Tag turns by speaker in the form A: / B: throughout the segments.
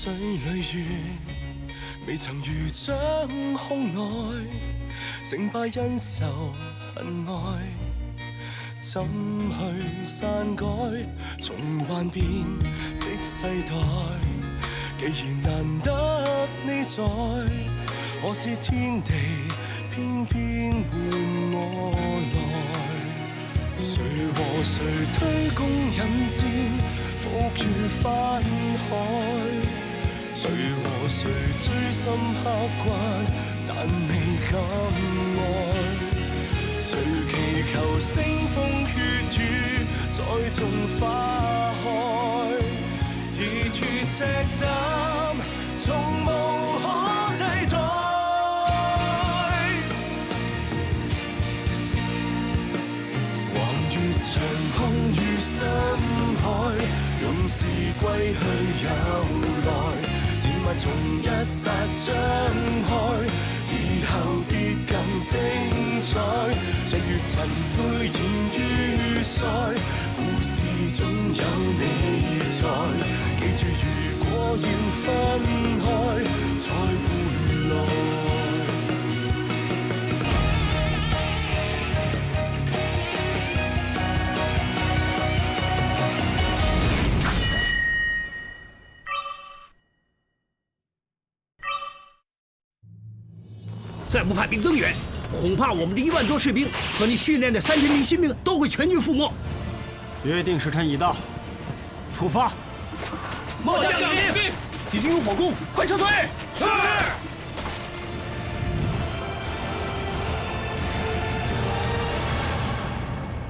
A: 水里月，未曾如掌控内，成败因仇恨爱，怎去篡改？从幻变的世代，既然难得你在，何是天地偏偏换我来？谁和谁推弓引箭，伏于翻海？谁和谁追心刻骨，但未敢爱？谁祈求腥風血雨再種花開？熱血赤膽，從無可替代。橫越長空與深海，用時歸去有來，漸慢從一剎張開。以後必更精彩，歲月塵灰現於腮，故事總有你在。記住，如果要分開，再回來。
B: 再不派兵增援，恐怕我们的1万多士兵和你训练的3000名新兵都会全军覆没。
C: 约定时辰已到，出发！
B: 末将领，
C: 敌军有火攻，快撤退！
B: 是。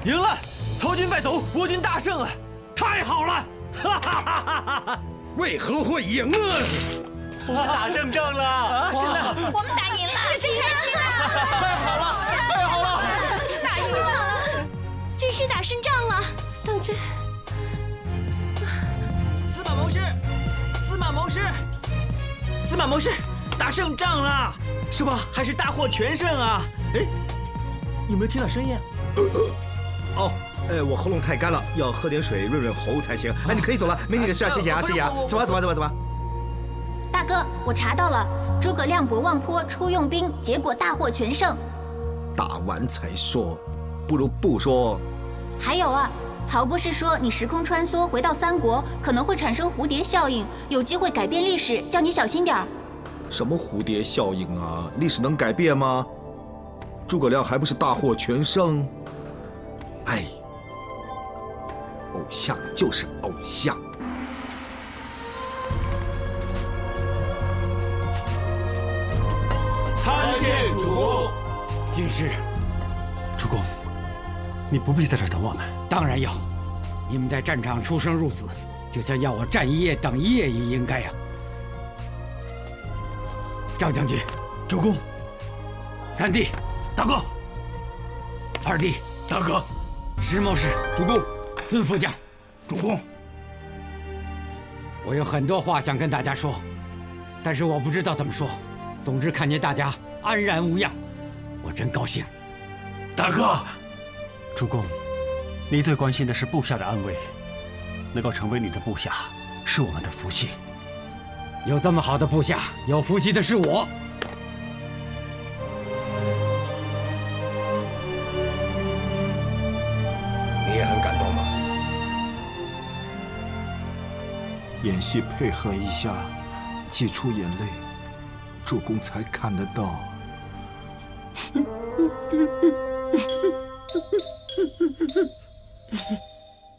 D: 赢了，曹军败走，我军大胜啊！
B: 太好了！哈哈哈哈哈！为何会赢呢？
D: 我们打胜仗了！
E: 真的，我们打赢了，真开心啊！
D: 太好了，太好了！
E: 打赢了，军师打胜仗了。当真？
D: 司马谋士，司马谋士，司马谋士，打胜仗了，是吧？还是大获全胜啊？哎，有没有听到声音？
B: 我喉咙太干了，要喝点水润润喉才行。哎，你可以走了，没你的事啊，谢谢啊，谢谢啊，走吧，走吧，走吧，走吧。
E: 大哥，我查到了，诸葛亮博望坡出用兵，结果大获全胜。
B: 打完才说，不如不说。
E: 还有啊，曹博士说你时空穿梭回到3国，可能会产生蝴蝶效应，有机会改变历史，叫你小心点儿。
B: 什么蝴蝶效应啊？历史能改变吗？诸葛亮还不是大获全胜？哎，偶像就是偶像。
D: 参见主。
C: 军师，主公，你不必在这等我们。
F: 当然要，你们在战场出生入死，就像要我站一夜等一夜也应该呀。赵将军，
C: 主公，
F: 三弟，
C: 大哥，
F: 二弟，
C: 大哥，
F: 石谋士，
C: 主公，
F: 孙副将，
C: 主公，
F: 我有很多话想跟大家说，但是我不知道怎么说。总之看见大家安然无恙，我真高兴。
C: 大哥，主公，你最关心的是部下的安危，能够成为你的部下，是我们的福气。
F: 有这么好的部下，有福气的是我。
B: 你也很感动吗？
G: 演戏配合一下，挤出眼泪，主公才看得到。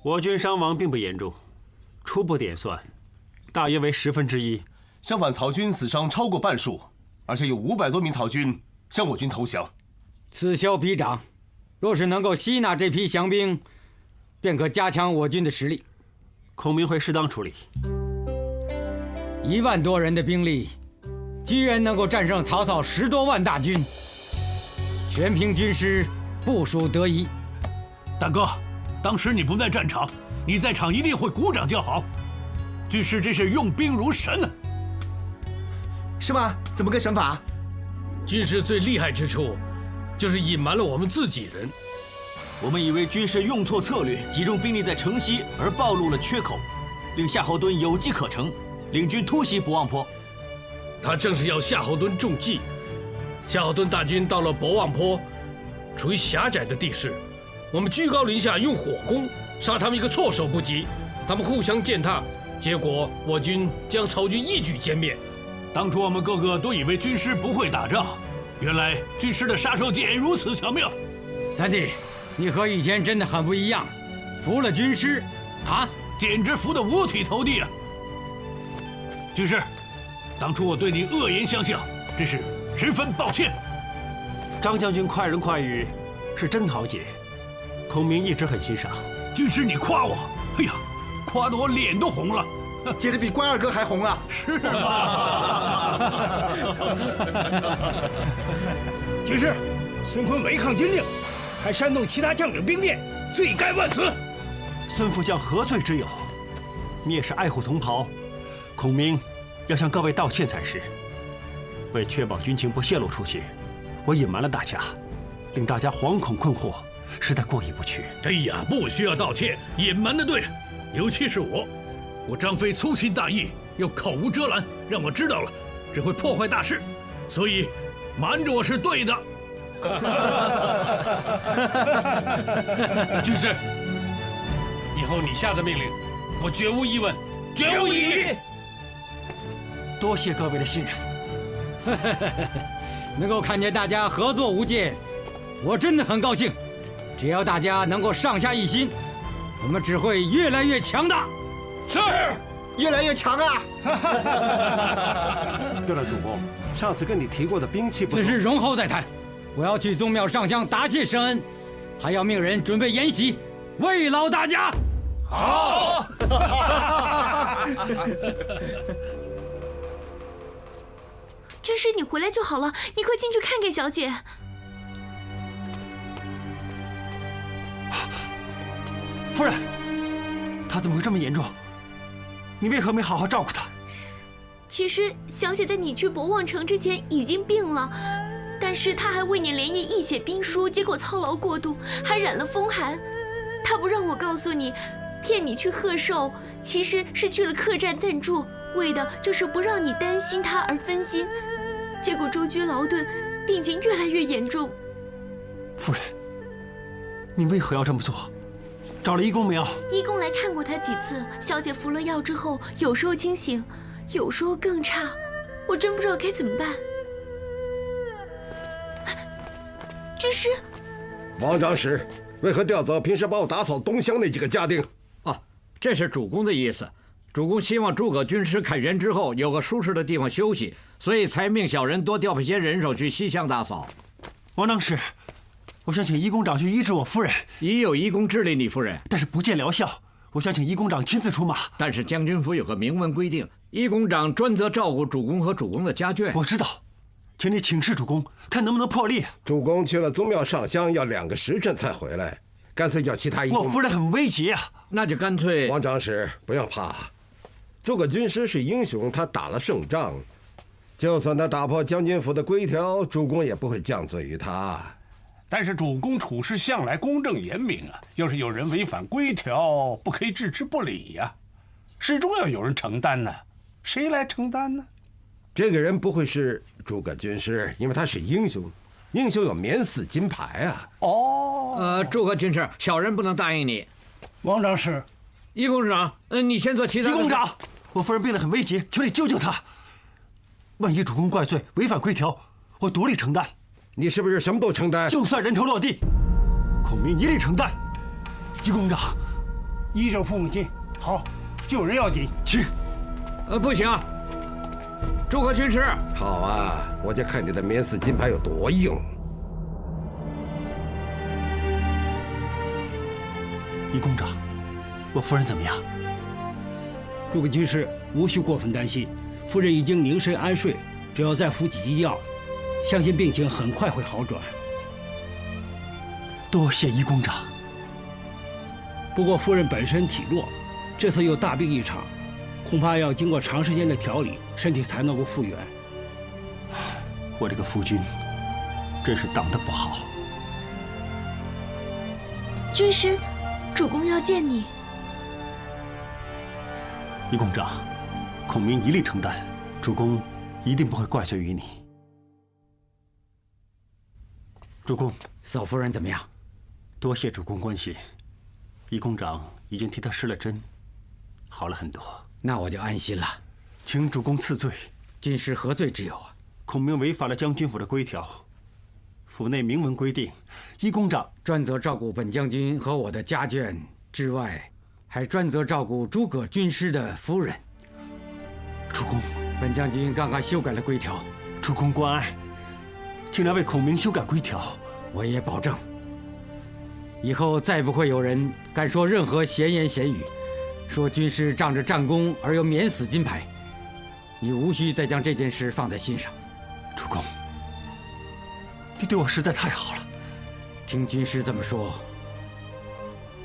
C: 我军伤亡并不严重，初步点算，大约为1/10。
H: 相反，曹军死伤超过半数，而且有500多名曹军向我军投降。
F: 此消彼长，若是能够吸纳这批降兵，便可加强我军的实力。
C: 孔明会适当处理。
F: 1万多人的兵力，居然能够战胜曹操10多万大军，全凭军师部署得宜。
C: 大哥，当时你不在战场，你在场一定会鼓掌叫好。军师真是用兵如神啊！
B: 是吗？怎么个神法？
I: 军师最厉害之处，就是隐瞒了我们自己人。
D: 我们以为军师用错策略，集中兵力在城西，而暴露了缺口，令夏侯惇有机可乘。
J: 领军突袭博望坡。
I: 他正是要夏侯惇中计。夏侯惇大军到了博望坡，处于狭窄的地势，我们居高临下用火攻，杀他们一个措手不及。他们互相践踏，结果我军将曹军一举歼灭。
K: 当初我们个个都以为军师不会打仗，原来军师的杀手锏如此巧妙。
F: 三弟，你和以前真的很不一样，服了军师啊，
K: 简直服得五体投地啊！军师，当初我对你恶言相向，真是十分抱歉。
C: 张将军快人快语，是真豪杰，孔明一直很欣赏。
K: 军师，你夸我，哎呀，夸得我脸都红了。
B: 接着比关二哥还红啊！
K: 是吗？
L: 军师，孙坤违抗军令，还煽动其他将领兵变，罪该万死。
C: 孙副将何罪之有？你也是爱护同袍，孔明要向各位道歉才是。为确保军情不泄露出去，我隐瞒了大家，令大家惶恐困惑，实在过意不去。
K: 哎呀，不需要道歉，隐瞒的对，尤其是我张飞粗心大意，又口无遮拦，让我知道了，只会破坏大事，所以瞒着我是对的。
I: 军师，以后你下的命令，我绝无疑问，绝无异议。
C: 多谢各位的信任。
F: 能够看见大家合作无间，我真的很高兴。只要大家能够上下一心，我们只会越来越强大。
I: 是，
B: 越来越强啊！
M: 对了，主公，上次跟你提过的兵器不足，
F: 此事容后再谈。我要去宗庙上香答谢圣恩，还要命人准备筵席，慰劳大家。
L: 好。
N: 军师，你回来就好了，你快进去看看小姐。
C: 夫人，她怎么会这么严重？你为何没好好照顾她？
N: 其实小姐在你去博望城之前已经病了，但是她还为你连夜译写兵书，结果操劳过度，还染了风寒。她不让我告诉你，骗你去贺寿，其实是去了客栈暂住，为的就是不让你担心她而分心。结果舟车劳顿，病情越来越严重。
C: 夫人，你为何要这么做？找了医公没有？
N: 医公来看过她几次，小姐服了药之后，有时候清醒，有时候更差，我真不知道该怎么办。军师，
M: 王长史，为何调走平时帮我打扫东乡那几个家丁？
O: 哦，这是主公的意思。主公希望诸葛军师凯旋之后有个舒适的地方休息，所以才命小人多调配些人手去西乡打扫。
C: 王长史，我想请医公长去医治我夫人。
O: 已有医公治理你夫人，
C: 但是不见疗效。我想请医公长亲自出马。
O: 但是将军府有个明文规定，医公长专责照顾主公和主公的家眷。
C: 我知道，请你请示主公，看能不能破例。
M: 主公去了宗庙上香要2个时辰才回来，干脆叫其他医公。
C: 我夫人很危急啊。
O: 那就干脆。
M: 王长史，不要怕，诸葛军师是英雄，他打了胜仗，就算他打破将军府的规条，主公也不会降罪于他。
K: 但是主公处事向来公正严明啊，要是有人违反规条，不可以置之不理呀，始终要有人承担呢。谁来承担呢？
M: 这个人不会是诸葛军师，因为他是英雄，英雄有免死金牌啊。
O: 哦，诸葛军师，小人不能答应你。
L: 王长史，
O: 医公长，你先做其他的。
C: 医公长，我夫人病得很危急，求你救救她。万一主公怪罪，违反规条，我独立承担。
M: 你是不是什么都承担？
C: 就算人头落地，孔明一力承担。医公长，
L: 医者父母心，好，救人要紧，
C: 请。
O: 不行，诸葛军师。
M: 好啊，我就看你的免死金牌有多硬。
C: 医公长，我夫人怎么样？
L: 诸葛军师无需过分担心，夫人已经凝神安睡，只要再服几剂药，相信病情很快会好转。
C: 多谢医公长。
L: 不过夫人本身体弱，这次又大病一场，恐怕要经过长时间的调理，身体才能够复原。
C: 我这个夫君，真是当得不好。
N: 军师，主公要见你。
C: 医公长，孔明一力承担，主公一定不会怪罪于你。主公，
F: 嫂夫人怎么样？
C: 多谢主公关心，易公长已经替他施了针，好了很多。
F: 那我就安心了。
C: 请主公赐罪。
F: 军师何罪之有啊？
C: 孔明违反了将军府的规条，府内明文规定，易公长
F: 专责照顾本将军和我的家眷之外，还专责照顾诸葛军师的夫人。
C: 主公，
F: 本将军刚刚修改了规条。
C: 主公关爱，请来为孔明修改规条。
F: 我也保证，以后再不会有人敢说任何闲言闲语，说军师仗着战功而又免死金牌。你无需再将这件事放在心上。
C: 主公，你对我实在太好了。
F: 听军师这么说，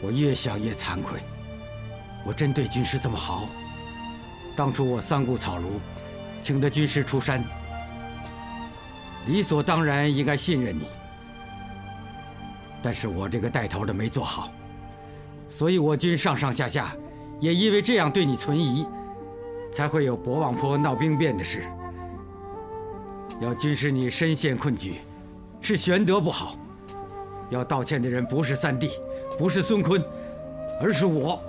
F: 我越想越惭愧。我真对军师这么好。当初我三顾草庐，请得军师出山，理所当然应该信任你。但是我这个带头的没做好，所以我军上上下下也因为这样对你存疑，才会有博望坡闹兵变的事。要军师你身陷困局，是玄德不好。要道歉的人不是三弟，不是孙坤，而是我。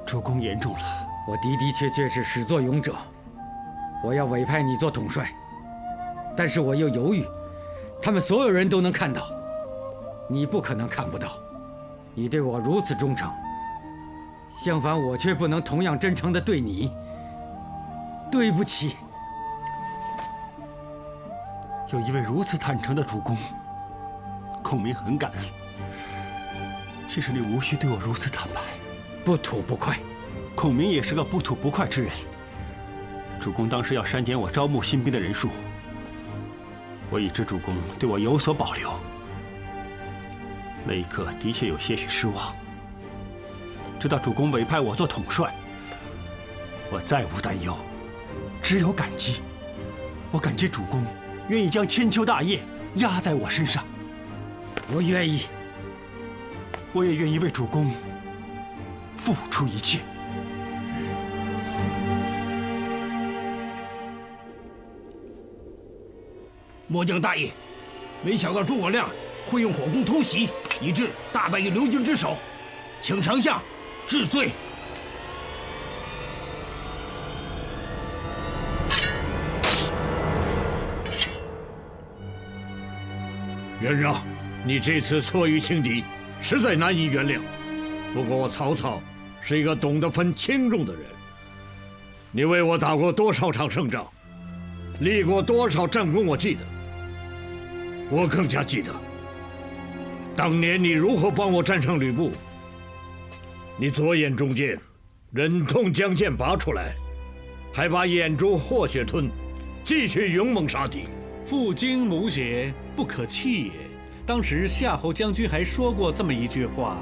C: 主公言重了。
F: 我的的确确是始作俑者，我要委派你做统帅，但是我又犹豫，他们所有人都能看到，你不可能看不到。你对我如此忠诚，相反我却不能同样真诚地对你。对不起。
C: 有一位如此坦诚的主公，孔明很感恩。其实你无需对我如此坦白。
F: 不吐不快。
C: 孔明也是个不吐不快之人。主公当时要删减我招募新兵的人数，我已知主公对我有所保留。那一刻的确有些许失望。直到主公委派我做统帅，我再无担忧，只有感激。我感激主公愿意将千秋大业压在我身上。
F: 我愿意。
C: 我也愿意为主公付出一切。
K: 末将大意，没想到诸葛亮会用火攻偷袭，以致大败于刘军之手，请丞相治罪。
O: 元让，你这次错于轻敌，实在难以原谅。不过曹操是一个懂得分轻重的人。你为我打过多少场胜仗，立过多少战功，我记得。我更加记得，当年你如何帮我战胜吕布。你左眼中箭，忍痛将剑拔出来，还把眼珠和血吞，继续勇猛杀敌。
K: 父精母血，不可弃也。当时夏侯将军还说过这么一句话。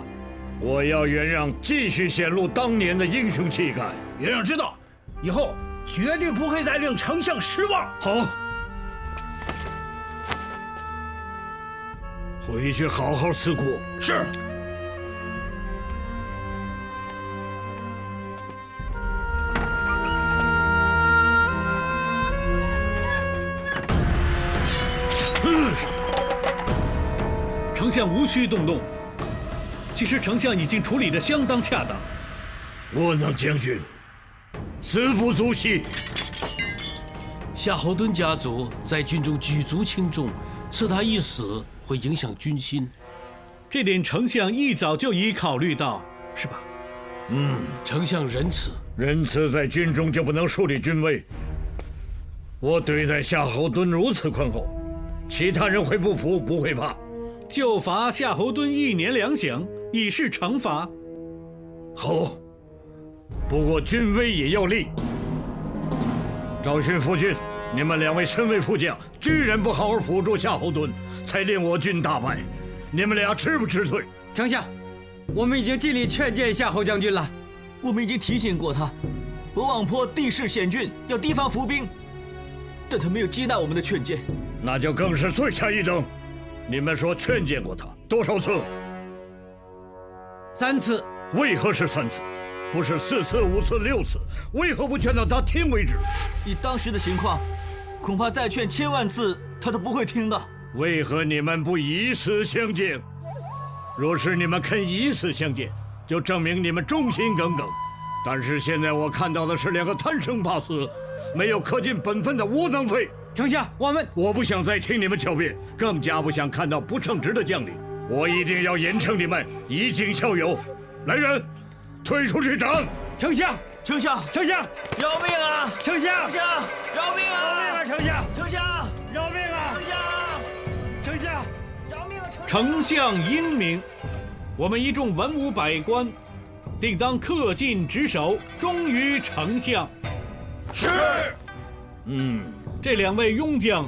O: 我要元让继续显露当年的英雄气概。
K: 元让知道，以后绝对不会再令丞相失望。
O: 好，回去好好思过。
K: 是。丞相无需动怒，其实丞相已经处理得相当恰当。
O: 窝囊将军，死不足惜。
I: 夏侯惇家族在军中举足轻重，赐他一死会影响军心，
K: 这点丞相一早就已考虑到，是吧？
I: 丞相仁慈，
O: 仁慈在军中就不能树立军威。我对待夏侯惇如此宽厚，其他人会不服，不会怕。
K: 就罚夏侯惇1年2饷，以示惩罚。
O: 好，不过军威也要立。赵训、傅俊，你们2位身为副将，居然不好好辅助夏侯惇，才令我军大败。你们俩知不知罪？
F: 丞相，我们已经尽力劝谏夏侯将军了。
D: 我们已经提醒过他，博望坡地势险峻，要提防伏兵，但他没有接纳我们的劝谏。
O: 那就更是罪下一等。你们说劝谏过他多少次？
F: 3次。
O: 为何是3次？不是4次、5次、6次，为何不劝到他听为止？
D: 以当时的情况，恐怕再劝千万次，他都不会听的。
O: 为何你们不以死相见？若是你们肯以死相见，就证明你们忠心耿耿。但是现在我看到的是2个贪生怕死、没有恪尽本分的窝囊废。
L: 丞相，
O: 我不想再听你们狡辩，更加不想看到不称职的将领。我一定要严惩你们，以儆效尤。来人，推出去斩！
L: 丞相，
D: 丞相，饶命啊！
L: 丞相，
D: 饶命啊！
L: 丞相，
D: 丞相，
L: 饶命啊！丞相，
D: 饶命啊！
K: 丞相英明，我们一众文武百官，定当恪尽职守，忠于丞相。
O: 是。
K: 这2位庸将，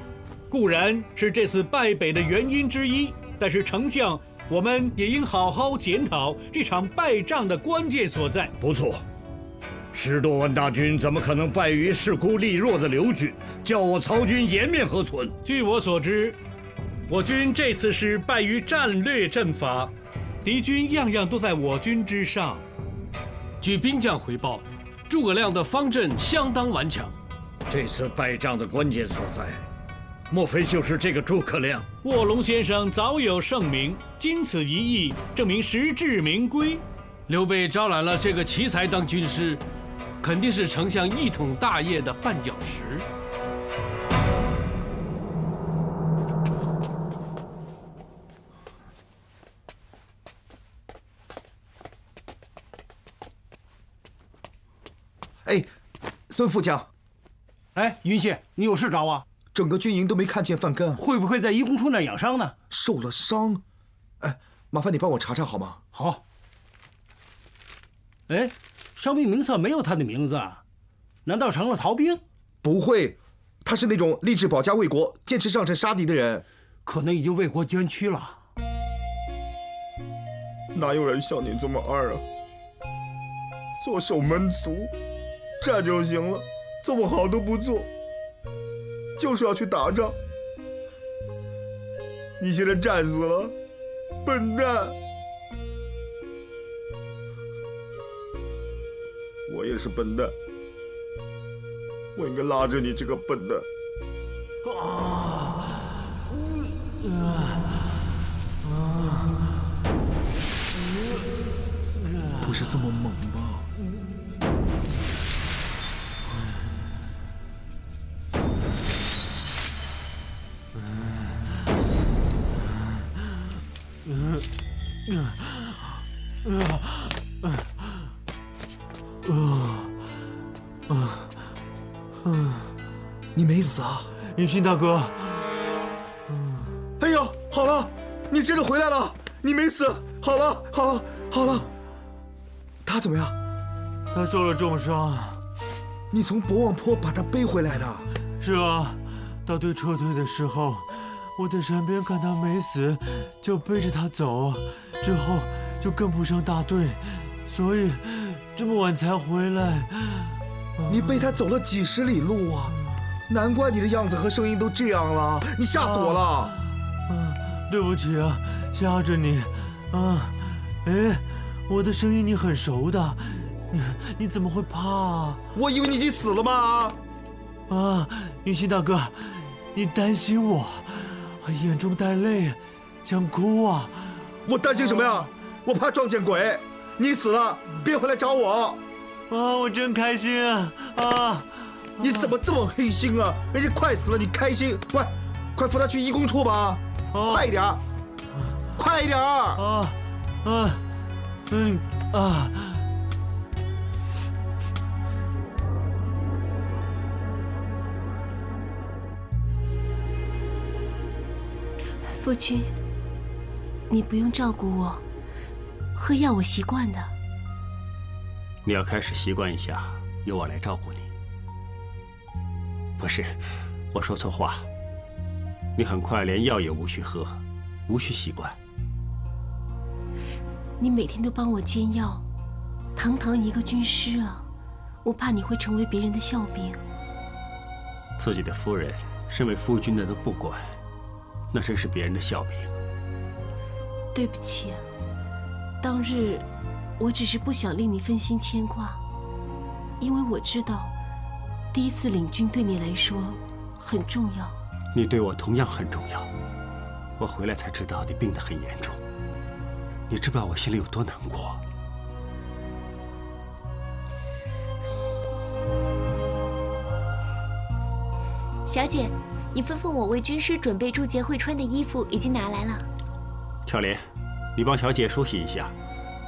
K: 固然是这次败北的原因之一，但是丞相，我们也应好好检讨这场败仗的关键所在。
O: 不错，10多万大军怎么可能败于势孤力弱的刘军？叫我曹军颜面何存？
K: 据我所知，我军这次是败于战略阵法，敌军样样都在我军之上。
I: 据兵将回报，诸葛亮的方阵相当顽强。
O: 这次败仗的关键所在，莫非就是这个诸葛亮？
K: 卧龙先生早有盛名，经此一役，证明实至名归。
I: 刘备招揽了这个奇才当军师，肯定是丞相一统大业的绊脚石。
B: 哎，孙副将。
L: 哎，云谢，你有事找我？
B: 整个军营都没看见范根，
L: 会不会在义工处那养伤呢？
B: 受了伤？哎，麻烦你帮我查查好吗？
L: 好。哎，伤兵名册没有他的名字啊，难道成了逃兵？
B: 不会，他是那种立志保家卫国、坚持上阵杀敌的人，
L: 可能已经为国捐躯了。
G: 哪有人像你这么二啊？做守门卒，站就行了。这么好都不做，就是要去打仗。你现在战死了，笨蛋！我也是笨蛋，我应该拉着你这个笨蛋。
B: 不是这么猛吧？你没死啊，
D: 云勋大哥！
B: 哎呀，好了，你真的回来了，你没死，好了，好了。他怎么样？
D: 他受了重伤。
B: 你从博望坡把他背回来的？
D: 是啊，大队撤退的时候，我在山边看他没死，就背着他走，之后就跟不上大队，所以这么晚才回来。
B: 你背他走了几10里路啊！难怪你的样子和声音都这样了，你吓死我了！
D: 对不起啊，吓着你。哎，我的声音你很熟的，你怎么会怕啊？
B: 我以为你已经死了吗？
D: 云溪大哥，你担心我，还眼中带泪，想哭啊？
B: 我担心什么呀？我怕撞见鬼。你死了，别回来找我。
D: 我真开心啊！
B: 你怎么这么黑心啊？人家快死了，你开心？快扶他去义工处吧！快一点，快一点！
N: 夫君，你不用照顾我，喝药我习惯的。
C: 你要开始习惯一下，由我来照顾你。不是，我说错话。你很快连药也无需喝，无需习惯。
N: 你每天都帮我煎药，堂堂一个军师啊，我怕你会成为别人的笑柄。
C: 自己的夫人，身为夫君的都不管，那真是别人的笑柄。
N: 对不起，当日
J: 我只是不想令你分心牵挂，因为我知道，第一次领军对你来说很重要。
C: 你对我同样很重要。我回来才知道你病得很严重，你知不知道我心里有多难过？
N: 小姐，你吩咐我为军师准备祝捷会穿的衣服已经拿来了。
C: 巧莲，你帮小姐梳洗一下，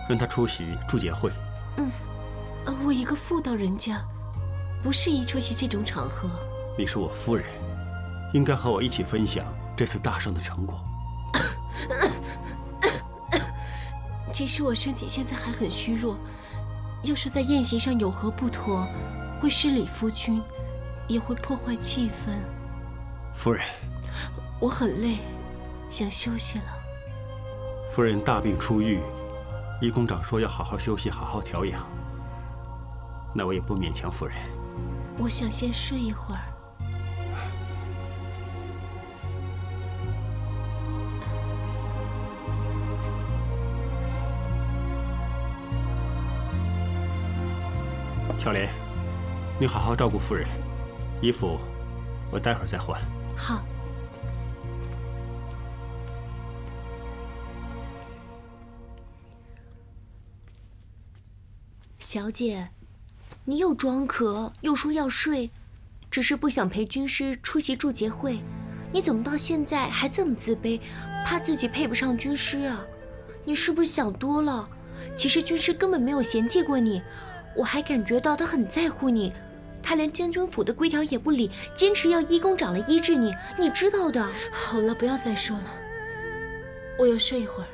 C: 让她出席祝捷会。
J: 我一个妇道人家，不适宜出席这种场合。
C: 你是我夫人，应该和我一起分享这次大胜的成果。
J: 其实我身体现在还很虚弱，要是在宴席上有何不妥，会失礼夫君，也会破坏气氛。
C: 夫人，
J: 我很累，想休息了。
C: 夫人大病初愈，医公长说要好好休息，好好调养。那我也不勉强夫人。
J: 我想先睡一会儿。
C: 巧莲，你好好照顾夫人，衣服我待会儿再换。
J: 好。
N: 小姐，你又装渴，又说要睡，只是不想陪军师出席祝捷会。你怎么到现在还这么自卑，怕自己配不上军师啊？你是不是想多了？其实军师根本没有嫌弃过你。我还感觉到他很在乎你，他连将军府的规条也不理，坚持要医公长来医治你，你知道的。
J: 好了，不要再说了，我要睡一会儿。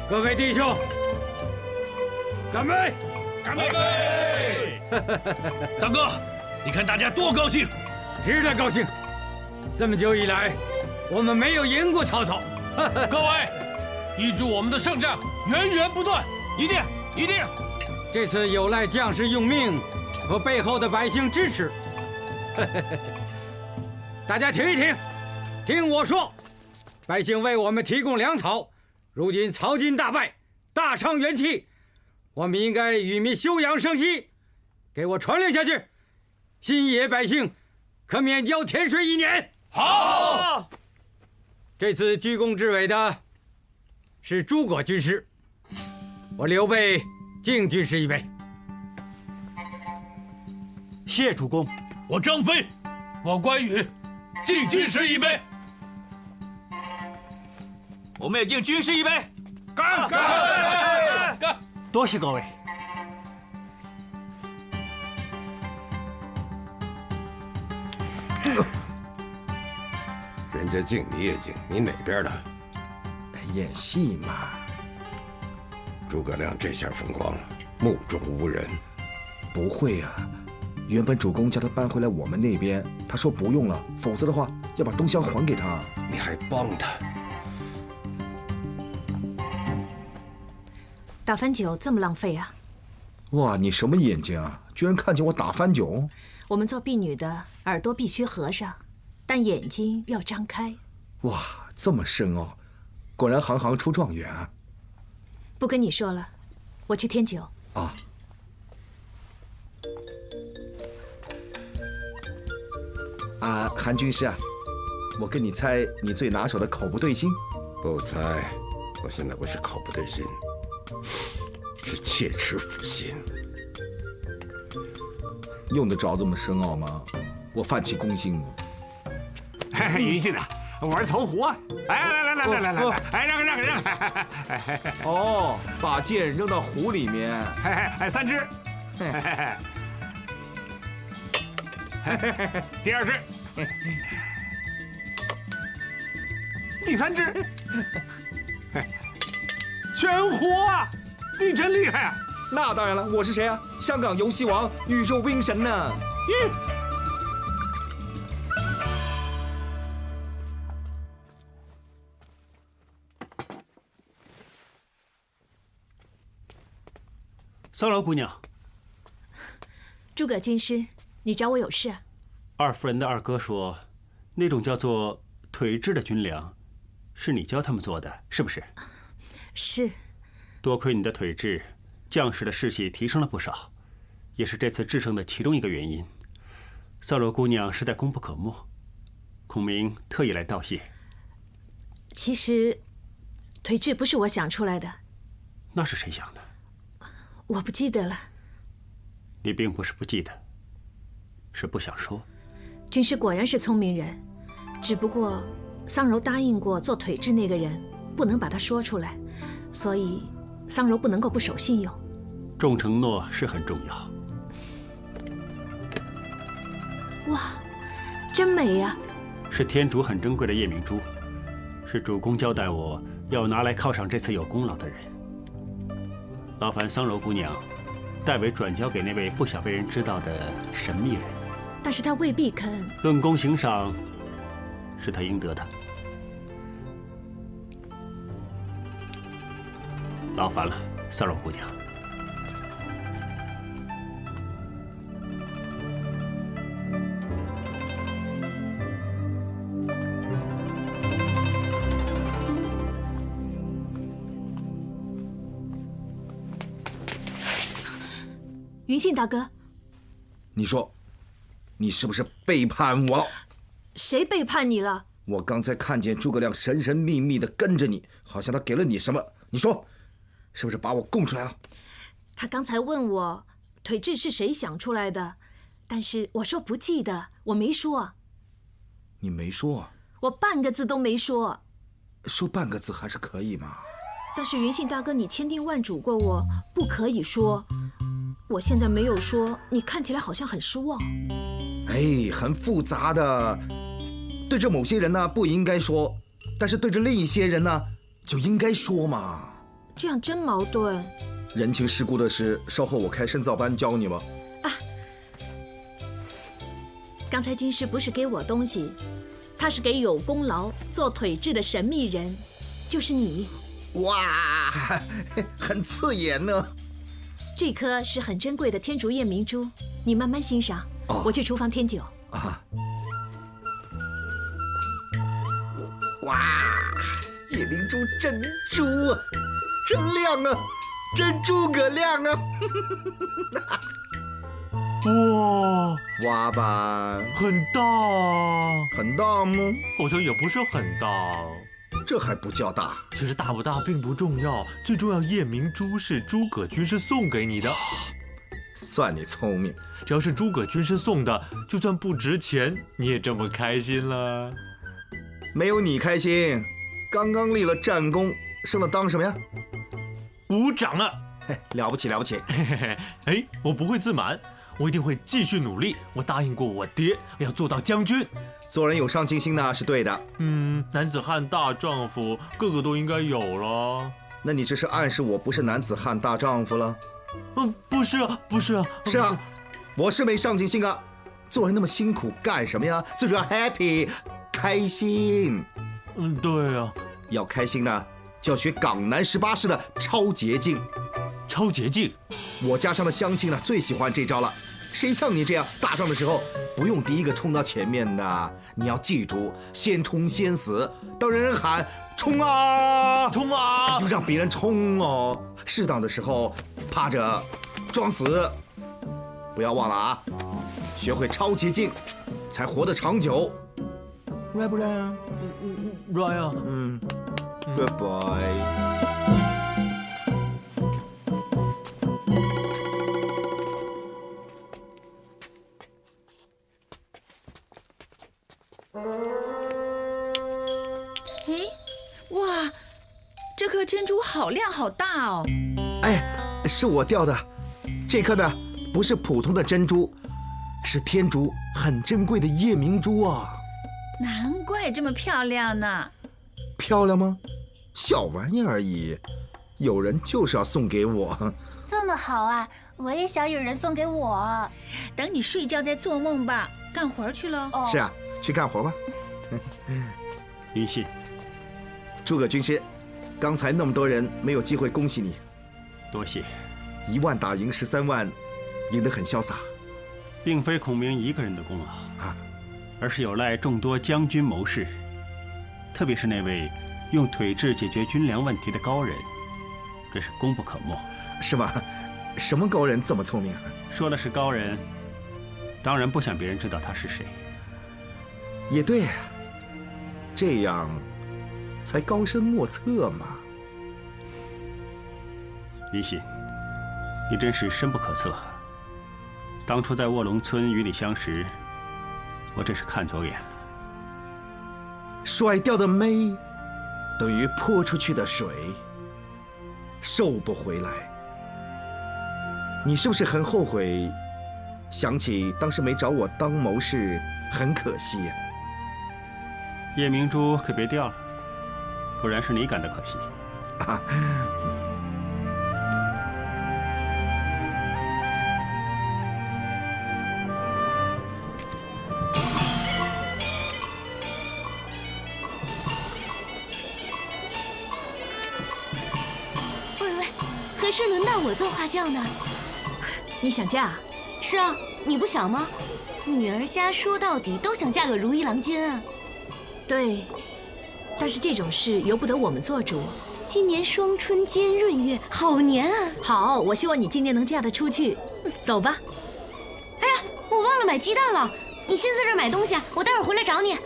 F: 各位弟兄，干杯！
K: 干杯！大哥，你看大家多高兴，
F: 值得高兴。这么久以来，我们没有赢过曹操。
I: 各位，预祝我们的胜仗源源不断，一定一定！
F: 这次有赖将士用命和背后的百姓支持。大家停一停，听我说，百姓为我们提供粮草。如今曹军大败，大伤元气，我们应该与民休养生息，给我传令下去。新野百姓可免交田税1年。
I: 好。
F: 这次居功至伟的是诸葛军师，我刘备敬军师一杯。
C: 谢主公。
K: 我张飞，
I: 我关羽，敬军师一杯。
P: 我们也敬军师一杯，
K: 干！
I: 干！
C: 多谢各位。
M: 人家敬你也敬，你哪边的？
B: 演戏嘛。
M: 诸葛亮这下风光了，目中无人。
B: 不会啊，原本主公叫他搬回来我们那边，他说不用了，否则的话要把东乡还给他。
M: 你还帮他？
Q: 打翻酒这么浪费啊！
B: 哇，你什么眼睛啊？居然看见我打翻酒！
Q: 我们做婢女的耳朵必须合上，但眼睛要张开。
B: 哇，这么深奥，果然行行出状元啊！
Q: 不跟你说了，我去添酒。
B: 啊。啊，韩军师啊，我跟你猜你最拿手的口不对心。
M: 不猜，我现在不是口不对心。是切齿腐心，
B: 用得着这么深奥吗？我泛起攻心了。
R: 云信啊，玩投壶啊！哎，来，哎，让开！
B: 哦，把剑扔到壶里面。
R: 哎，3只。第2只。第3只。全活啊！你真厉害啊！
B: 那当然了，我是谁啊？香港游戏王，宇宙兵神呢？
C: 桑劳姑娘，
Q: 诸葛军师，你找我有事啊？
C: 二夫人的二哥说，那种叫做腿制的军粮，是你教他们做的，是不是？
Q: 是。
C: 多亏你的腿制，将士的士气提升了不少，也是这次制胜的其中一个原因。桑劳姑娘实在功不可没，孔明特意来道谢。
Q: 其实，腿制不是我想出来的。
C: 那是谁想的？
Q: 我不记得了。
C: 你并不是不记得，是不想说。
Q: 军师果然是聪明人，只不过桑柔答应过做腿制那个人，不能把他说出来，所以桑柔不能够不守信用。
C: 重承诺是很重要。
Q: 哇，真美呀！
C: 是天竺很珍贵的夜明珠，是主公交代我要拿来犒赏这次有功劳的人。劳烦桑柔姑娘代为转交给那位不想被人知道的神秘人。
Q: 但是他未必肯。
C: 论功行赏，是他应得的。劳烦了，桑柔姑娘。
Q: 云信大哥，
B: 你说，你是不是背叛我了？
Q: 谁背叛你了？
B: 我刚才看见诸葛亮神神秘秘的跟着你，好像他给了你什么。你说，是不是把我供出来了？
Q: 他刚才问我腿制是谁想出来的，但是我说不记得，我没说。
B: 你没说？
Q: 我半个字都没说。
B: 说半个字还是可以嘛。
Q: 但是云信大哥，你千叮万嘱过我不可以说。我现在没有说，你看起来好像很失望。
B: 哎，很复杂的。对着某些人呢不应该说，但是对着另一些人呢就应该说嘛。
Q: 这样真矛盾。
B: 人情世故的事，稍后我开深造班教你吗？
Q: 啊，刚才军师不是给我东西，他是给有功劳做腿制的神秘人，就是你。
B: 哇，很刺眼呢。
Q: 这颗是很珍贵的天竺夜明珠，你慢慢欣赏。我去厨房添酒。
B: 啊！哇，夜明珠珍珠啊，真亮啊，真诸葛亮啊！
D: 哇，
B: 哇吧，
D: 很大，
B: 很大吗？
D: 好像也不是很大。
B: 这还不叫大？
D: 其实大不大并不重要，最重要夜明珠是诸葛军师送给你的。
B: 算你聪明，
D: 只要是诸葛军师送的，就算不值钱，你也这么开心了。
B: 没有你开心，刚刚立了战功，升了当什么呀？
D: 武长了。
B: 了不起了不起。
D: 哎，我不会自满，我一定会继续努力。我答应过我爹，要做到将军。
B: 做人有上进心呢是对的。
D: 男子汉大丈夫，个个都应该有了。
B: 那你这是暗示我不是男子汉大丈夫了？
D: 不是啊，不是啊，
B: 是啊，我是没上进心啊。做人那么辛苦干什么呀？最主要 happy， 开心。
D: 对啊，
B: 要开心呢，就要学港南18式的超捷径。
D: 超捷径，
B: 我家乡的乡亲呢最喜欢这招了。谁像你这样打仗的时候不用第一个冲到前面的？你要记住，先冲先死。当人人喊冲啊
D: 冲啊，
B: 就让别人冲哦。适当的时候趴着装死。不要忘了啊，学会超捷径才活得长久。right 不 right 啊
D: ？right 啊。
B: Good boy。
S: 哇，这颗珍珠好亮好大哦！
B: 哎，是我掉的。这颗呢，不是普通的珍珠，是天竺很珍贵的夜明珠啊。
S: 难怪这么漂亮呢。
B: 漂亮吗？小玩意而已。有人就是要送给我。
E: 这么好啊，我也想有人送给我。
S: 等你睡觉再做梦吧，干活去喽。
B: 是啊，去干活吧。
C: 云信，
B: 诸葛军师，刚才那么多人没有机会恭喜你，
C: 多谢。
B: 1万打赢13万，赢得很潇洒。
C: 并非孔明一个人的功劳啊，而是有赖众多将军谋士，特别是那位用腿制解决军粮问题的高人，这是功不可没。
B: 是吗？什么高人这么聪明？
C: 说的是高人，当然不想别人知道他是谁。
B: 也对，这样才高深莫测嘛。
C: 云信，你真是深不可测。当初在卧龙村与你相识，我真是看走眼了。
B: 甩掉的妹，等于泼出去的水，收不回来。你是不是很后悔？想起当时没找我当谋士，很可惜呀。
C: 夜明珠可别掉了，不然是你感到可惜。
B: 啊。
N: 何时轮到我做花轿呢？
Q: 你想嫁？
N: 是啊，你不想吗？女儿家说到底都想嫁个如意郎君啊。
Q: 对，但是这种事由不得我们做主。
N: 今年双春兼闰月，好年啊！
Q: 好，我希望你今年能嫁得出去。走吧。
N: 哎呀，我忘了买鸡蛋了，你先在这儿买东西，我待会儿回来找你。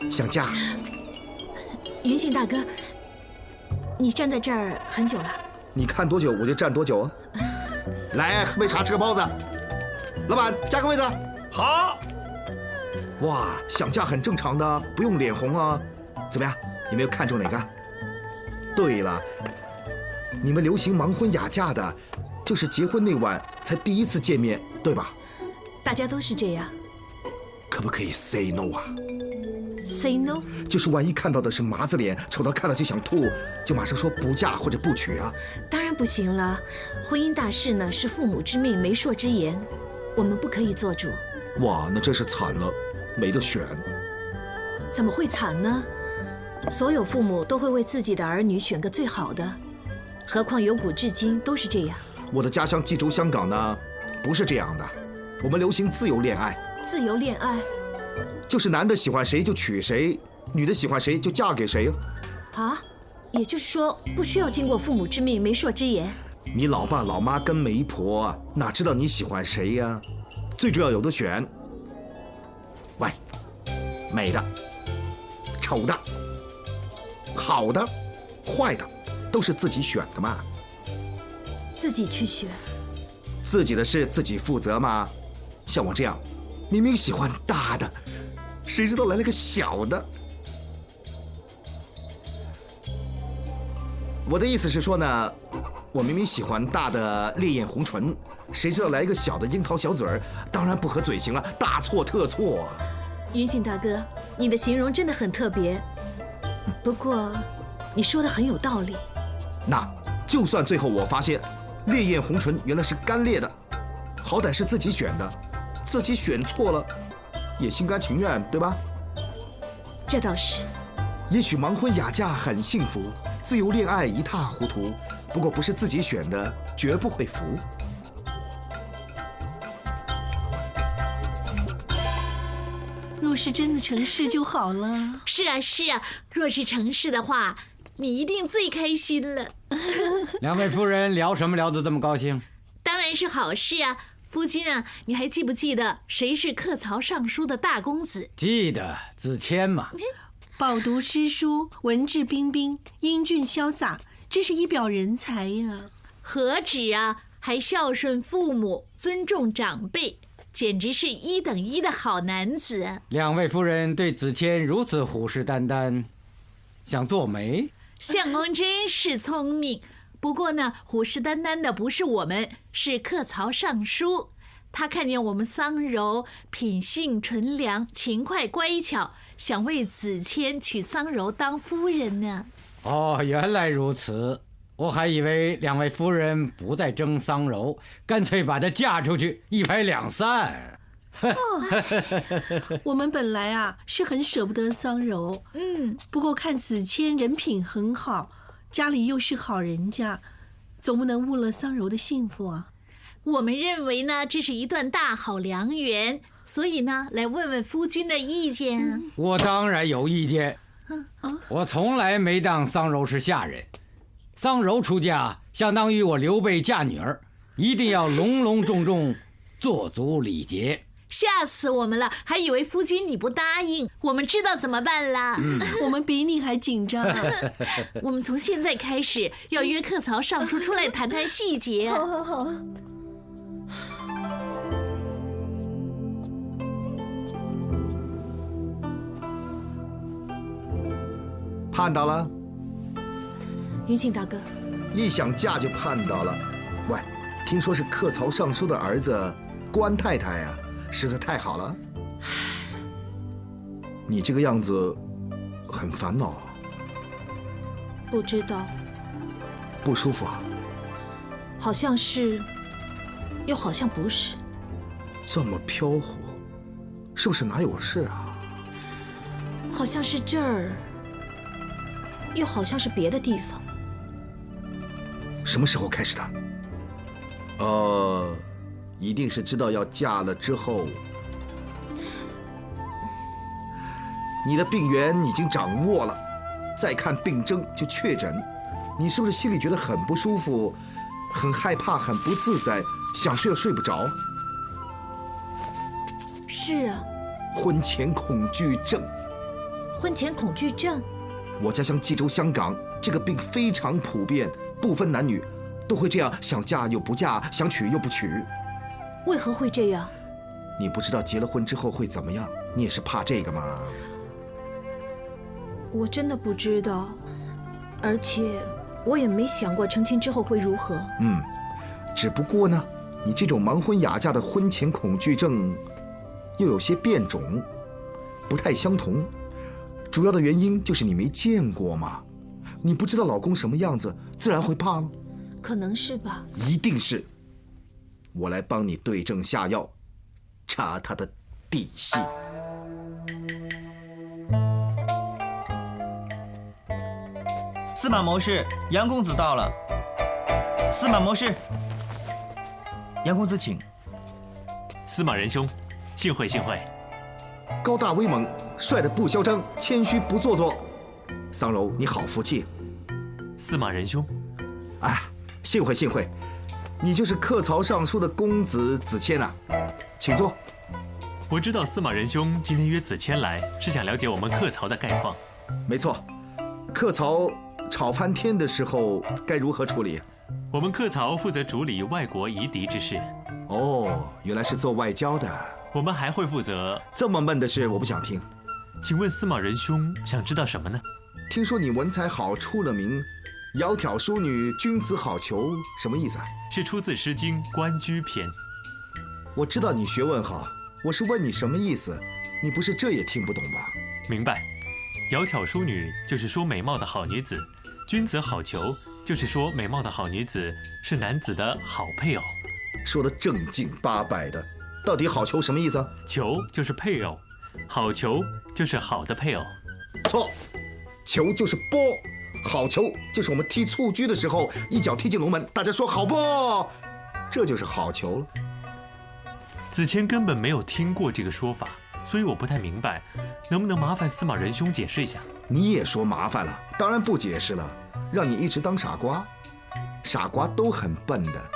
B: 想嫁？
Q: 云信大哥，你站在这儿很久了。
B: 你看多久我就站多久啊！来，喝杯茶，吃个包子。老板，加个位子。
R: 好。
B: 哇，想嫁很正常的，不用脸红啊。怎么样？有没有看中哪个？对了，你们流行盲婚哑嫁的，就是结婚那晚才第一次见面，对吧？
Q: 大家都是这样。
B: 可不可以 say no 啊
Q: ？Say no，
B: 就是万一看到的是麻子脸，丑到看了就想吐，就马上说不嫁或者不娶啊。
Q: 当然不行了，婚姻大事呢是父母之命媒妁之言，我们不可以做主。
B: 哇，那真是惨了，没得选。
Q: 怎么会惨呢？所有父母都会为自己的儿女选个最好的，何况由古至今都是这样。
B: 我的家乡济州香港呢，不是这样的，我们流行自由恋爱。
Q: 自由恋爱？
B: 就是男的喜欢谁就娶谁，女的喜欢谁就嫁给谁
Q: 啊，也就是说不需要经过父母之命媒妁之言。
B: 你老爸老妈跟媒婆哪知道你喜欢谁呀？最主要有的选。喂，美的、丑的、好的、坏的，都是自己选的嘛。
Q: 自己去选，
B: 自己的事自己负责嘛。像我这样，明明喜欢大的，谁知道来了个小的。我的意思是说呢，我明明喜欢大的烈焰红唇，谁知道来一个小的樱桃小嘴儿，当然不合嘴型了，大错特错。
Q: 云信大哥，你的形容真的很特别，不过你说的很有道理。
B: 那就算最后我发现烈焰红唇原来是干裂的，好歹是自己选的，自己选错了也心甘情愿，对吧？
Q: 这倒是。
B: 也许盲婚哑嫁很幸福，自由恋爱一塌糊涂，不过不是自己选的，绝不会服。
S: 若是真的成事就好了。
J: 是啊，是啊，若是成事的话，你一定最开心了。
F: 两位夫人聊什么聊得这么高兴？
J: 当然是好事啊。夫君啊，你还记不记得谁是客曹尚书的大公子？
F: 记得，子谦嘛。
S: 饱读诗书，文质彬彬，英俊潇洒，真是一表人才呀。
J: 何止啊，还孝顺父母，尊重长辈，简直是一等一的好男子。
F: 两位夫人对子谦如此虎视眈眈，想做媒？
T: 相公真是聪明。不过呢，虎视眈眈的不是我们，是客曹尚书。他看见我们桑柔品性纯良、勤快乖巧，想为子谦娶桑柔当夫人呢。
F: 哦，原来如此。我还以为两位夫人不再争桑柔，干脆把她嫁出去，一拍两散。
S: 我们本来啊是很舍不得桑柔，不过看子谦人品很好，家里又是好人家，总不能误了桑柔的幸福啊。
T: 我们认为呢，这是一段大好良缘，所以呢，来问问夫君的意见。
F: 我当然有意见。我从来没当桑柔是下人，桑柔出嫁相当于我刘备嫁女儿，一定要隆隆重重，做足礼节。
T: 吓死我们了，还以为夫君你不答应，我们知道怎么办啦。
S: 我们比你还紧张。
T: 我们从现在开始要约客曹尚书出来谈谈细节。
S: 好好好。
B: 盼到了。
Q: 云信大哥，
B: 一想嫁就盼到了。喂，听说是客曹尚书的儿子关太太啊，实在太好了。你这个样子很烦恼。
Q: 不知道。
B: 不舒服啊？
Q: 好像是，又好像不是。
B: 这么飘忽，是不是哪有事啊？
Q: 好像是这儿，又好像是别的地方。
B: 什么时候开始的？一定是知道要嫁了之后。你的病源已经掌握了，再看病征就确诊。你是不是心里觉得很不舒服，很害怕，很不自在，想睡又睡不着？
Q: 是啊。
B: 婚前恐惧症。
Q: 婚前恐惧症？
B: 我家乡济州、香港，这个病非常普遍，不分男女，都会这样，想嫁又不嫁，想娶又不娶。
Q: 为何会这样？
B: 你不知道结了婚之后会怎么样？你也是怕这个吗？
Q: 我真的不知道，而且我也没想过成亲之后会如何。
B: 只不过呢，你这种盲婚哑嫁的婚前恐惧症，又有些变种，不太相同。主要的原因就是你没见过嘛，你不知道老公什么样子，自然会怕了。
Q: 可能是吧。
B: 一定是。我来帮你对症下药，查他的底细。
P: 司马谋士，杨公子到了。司马谋士，杨公子请。
U: 司马仁兄，幸会幸会。
B: 高大威猛，帅得不嚣张，谦虚不做作。桑柔，你好福气。
U: 司马仁兄，
B: 哎，幸会幸会。你就是客曹尚书的公子子谦啊，请坐。
U: 我知道司马仁兄今天约子谦来，是想了解我们客曹的概况。
B: 没错，客曹吵翻天的时候该如何处理？
U: 我们客曹负责处理外国夷狄之事。
B: 哦，原来是做外交的。
U: 我们还会负责……
B: 这么闷的事我不想听。
U: 请问司马仁兄想知道什么呢？
B: 听说你文采好，出了名。窈窕淑女，君子好逑，什么意思啊？
U: 是出自《诗经·关雎篇》。
B: 我知道你学问好，我是问你什么意思，你不是这也听不懂吧？
U: 明白。窈窕淑女就是说美貌的好女子，君子好逑就是说美貌的好女子是男子的好配偶。
B: 说的正经八百的，到底好逑什么意思啊？
U: 逑就是配偶，好逑就是好的配偶。
B: 错，逑就是波。好逑就是我们踢蹴鞠的时候，一脚踢进龙门，大家说好不？这就是好逑了。
U: 子谦根本没有听过这个说法，所以我不太明白，能不能麻烦司马仁兄解释一下？
B: 你也说麻烦了，当然不解释了，让你一直当傻瓜。傻瓜都很笨的，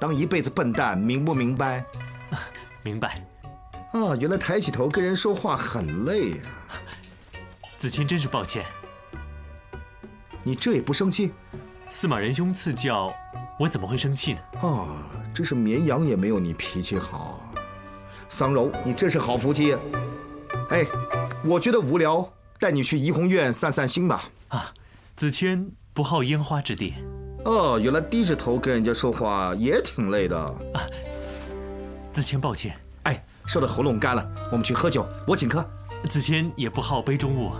B: 当一辈子笨蛋，明不明白？
U: 明白。
B: 啊，原来抬起头跟人说话很累啊。
U: 子谦真是抱歉。
B: 你这也不生气？
U: 司马仁兄赐教，我怎么会生气呢？
B: 哦，真是绵羊也没有你脾气好。桑柔，你真是好福气。哎，我觉得无聊，带你去怡红院散散心吧。
U: 啊，子谦不好烟花之地。
B: 哦，原来低着头跟人家说话也挺累的。
U: 啊，子谦抱歉。
B: 哎，说的喉咙干了，我们去喝酒，我请客。
U: 子谦也不好杯中物。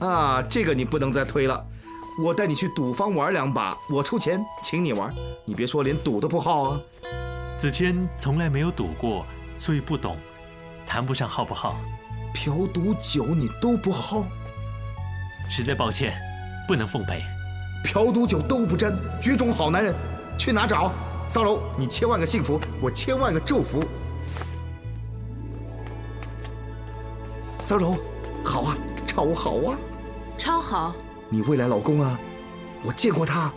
B: 啊，这个你不能再推了。我带你去赌坊玩2把，我出钱请你玩。你别说连赌都不好啊。
U: 子谦从来没有赌过，所以不懂，谈不上好不好。
B: 嫖赌酒你都不好？
U: 实在抱歉，不能奉陪。
B: 嫖赌酒都不沾，绝种好男人，去哪找？桑柔，你千万个幸福，我千万个祝福。桑柔，好啊，超好啊，
J: 超好。
B: 你未来老公啊，我见过他，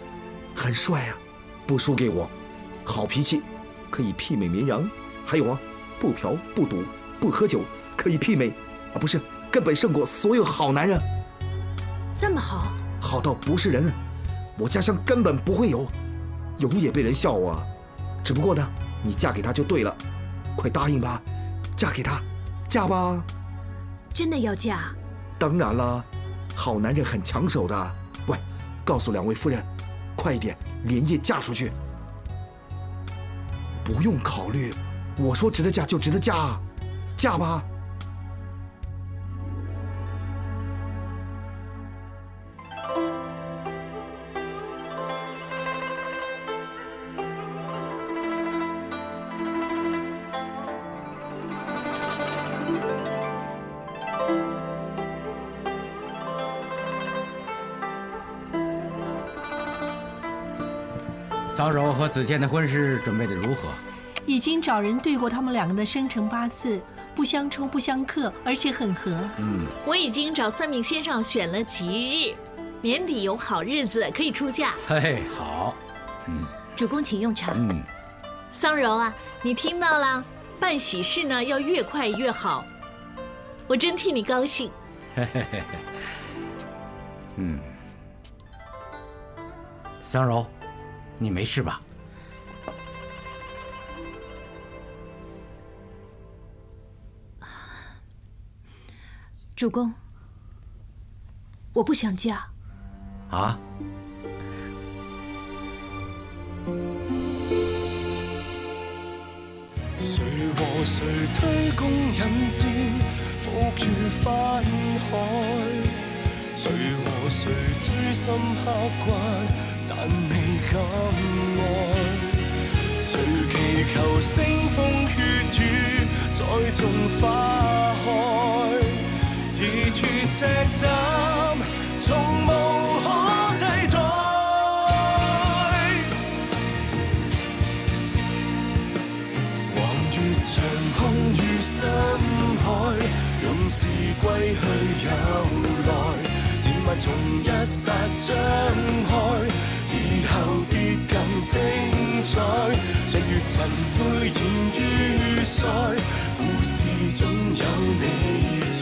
B: 很帅啊，不输给我，好脾气，可以媲美绵羊。还有啊，不嫖不赌不喝酒，可以媲美啊，不是，根本胜过所有好男人。
J: 这么好？
B: 好到不是人，我家乡根本不会有，有也被人笑我。只不过呢，你嫁给他就对了，快答应吧，嫁给他，嫁吧。
Q: 真的要嫁？
B: 当然了，好男人很抢手的。喂，告诉2位夫人，快一点，连夜嫁出去。不用考虑，我说值得嫁就值得嫁，嫁吧。
F: 桑柔和子谦的婚事准备的如何？
S: 已经找人对过他们2个的生辰八字，不相冲不相克，而且很合。
T: 我已经找算命先生选了吉日，年底有好日子可以出嫁。
F: 嘿，好。
Q: 主公请用茶。
T: 桑柔啊，你听到了？办喜事呢要越快越好，我真替你高兴。
F: 桑柔，你没事吧？
Q: 主公，我不想嫁。
F: 啊？
A: 谁和谁推弓引箭，伏于翻海？谁和谁追心刻骨，但未敢爱？谁祈求腥風血雨再種花開？熱血赤膽，從無可替代。橫越長空與深海，任是歸去有來，漸慢從一剎張開，以後必更精彩。歲月塵灰現於腮，故事總有你在。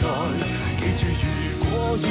A: 記住，如果要